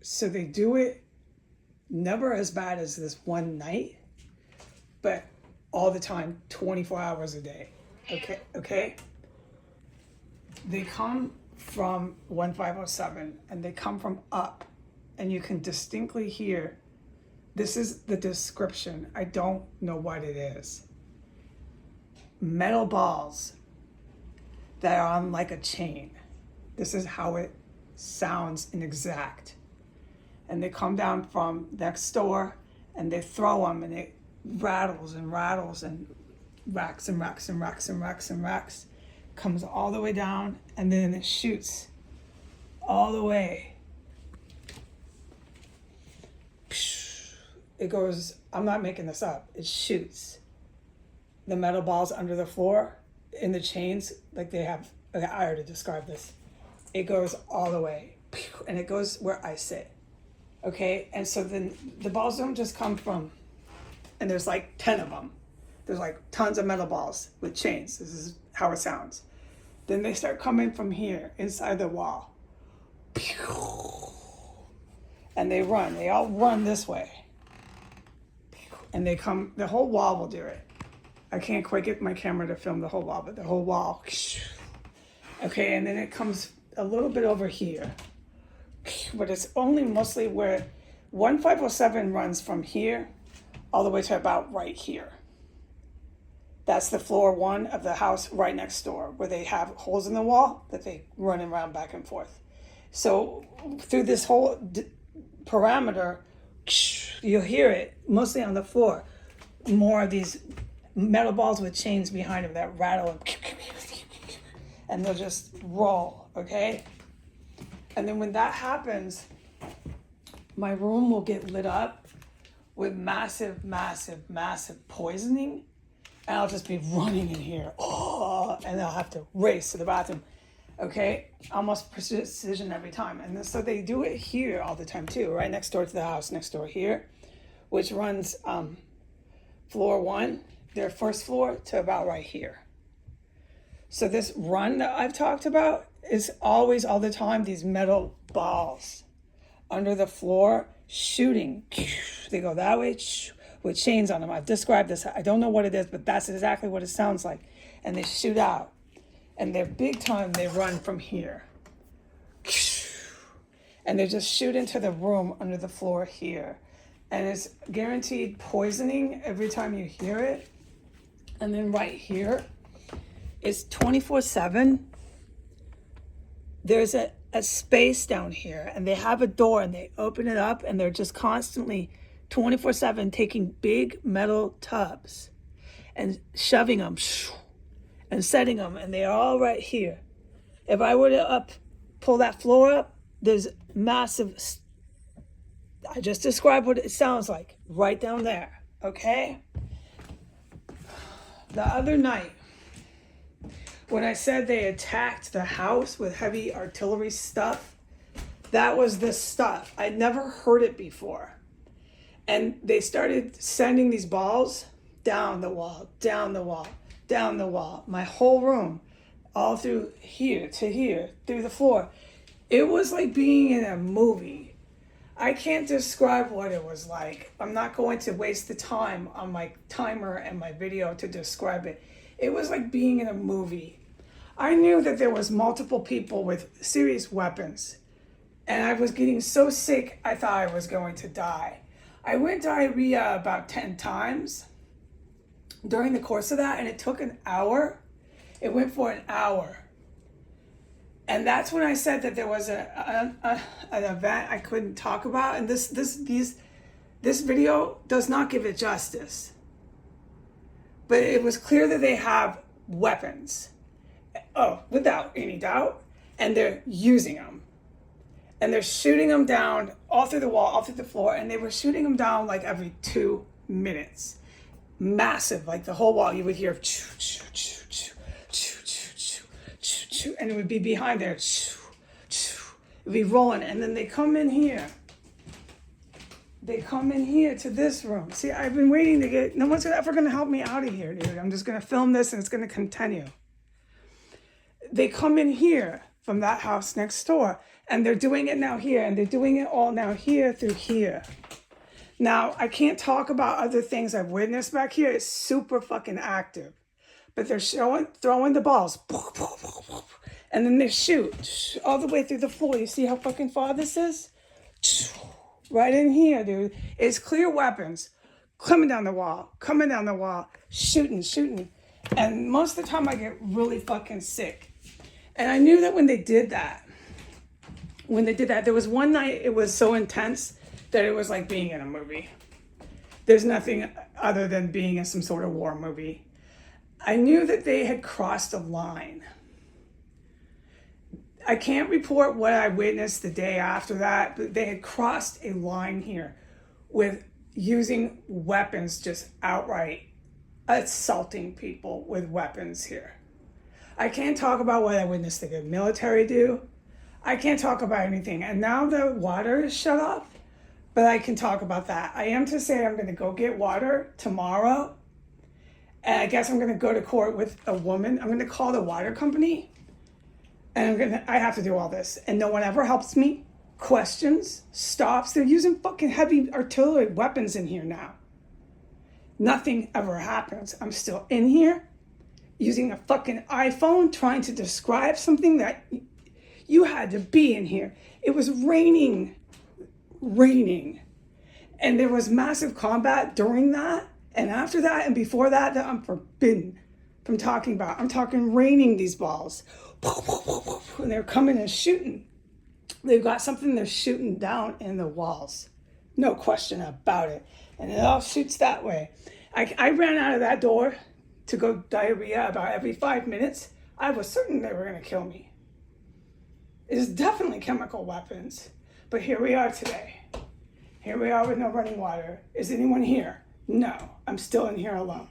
So they do it never as bad as this one night, but all the time, 24 hours a day. Okay? They come from 1507 and they come from up, and you can distinctly hear, this is the description. I don't know what it is. Metal balls that are on like a chain. This is how it sounds in exact. And they come down from next door and they throw them, and it rattles and rattles and racks and racks and racks and racks and racks. Comes all the way down, and then it shoots all the way. It goes, I'm not making this up, it shoots. The metal balls under the floor in the chains, like they have, okay, I already described this. It goes all the way, and it goes where I sit. Okay, and so then the balls don't just come from, and there's like 10 of them. There's like tons of metal balls with chains. This is how it sounds. Then they start coming from here, inside the wall. And they run, they all run this way. And they come, the whole wall will do it. I can't quite get my camera to film the whole wall, but the whole wall. Okay, and then it comes a little bit over here. But it's only mostly where 1507 runs from here all the way to about right here. That's the floor one of the house right next door, where they have holes in the wall that they run around back and forth. So through this whole parameter, you'll hear it mostly on the floor. More of these metal balls with chains behind them that rattle and they'll just roll, okay? And then when that happens, my room will get lit up with massive, massive, massive poisoning. And I'll just be running in here. Oh, and I'll have to race to the bathroom. Okay? Almost precision every time. And so they do it here all the time too, right next door to the house next door here, which runs floor one, their first floor, to about right here. So this run that I've talked about is always, all the time, these metal balls under the floor shooting. They go that way with chains on them. I've described this. I don't know what it is, but that's exactly what it sounds like. And they shoot out. And they're big time, they run from here. And they just shoot into the room under the floor here. And it's guaranteed poisoning every time you hear it. And then right here, it's 24/7. There's a space down here, and they have a door, and they open it up, and they're just constantly 24/7 taking big metal tubs and shoving them and setting them, and they're all right here. If I were to pull that floor up, there's massive, I just described what it sounds like right down there, okay? The other night, when I said they attacked the house with heavy artillery stuff, that was this stuff. I'd never heard it before. And they started sending these balls down the wall, down the wall, down the wall. My whole room, all through here to here, through the floor. It was like being in a movie. I can't describe what it was like. I'm not going to waste the time on my timer and my video to describe it. It was like being in a movie. I knew that there was multiple people with serious weapons, and I was getting so sick I thought I was going to die. I went diarrhea about 10 times during the course of that, and it took an hour. It went for an hour. And that's when I said that there was an event I couldn't talk about, and this video does not give it justice. But it was clear that they have weapons. Oh, without any doubt. And they're using them. And they're shooting them down all through the wall, all through the floor. And they were shooting them down like every 2 minutes. Massive, like the whole wall. You would hear choo, choo, choo, choo, choo, choo, choo, choo, choo. And it would be behind there. Choo, choo. It would be rolling. And then they come in here. They come in here to this room. See, I've been waiting to get, no one's ever going to help me out of here, dude. I'm just going to film this and it's going to continue. They come in here from that house next door, And they're doing it now here, and they're doing it all now here through here. Now, I can't talk about other things I've witnessed back here. It's super fucking active. But they're throwing the balls. And then they shoot all the way through the floor. You see how fucking far this is? Right in here, dude. It's clear weapons coming down the wall, shooting. And most of the time I get really fucking sick. And I knew that when they did that, there was one night it was so intense that it was like being in a movie. There's nothing other than being in some sort of war movie. I knew that they had crossed a line. I can't report what I witnessed the day after that, but they had crossed a line here with using weapons, just outright assaulting people with weapons here. I can't talk about what I witnessed the military do. I can't talk about anything. And now the water is shut off, but I can talk about that. I am to say I'm going to go get water tomorrow. And I guess I'm going to go to court with a woman. I'm going to call the water company. And I have to do all this. And no one ever helps me. Questions, stops. They're using fucking heavy artillery weapons in here now. Nothing ever happens. I'm still in here using a fucking iPhone trying to describe something that you had to be in here. It was raining. And there was massive combat during that. And after that and before that I'm forbidden from talking about. I'm talking raining these balls. And they're coming and shooting. They've got something they're shooting down in the walls. No question about it. And it all shoots that way. I ran out of that door to go diarrhea about every 5 minutes. I was certain they were going to kill me. It is definitely chemical weapons. But here we are today. Here we are with no running water. Is anyone here? No, I'm still in here alone.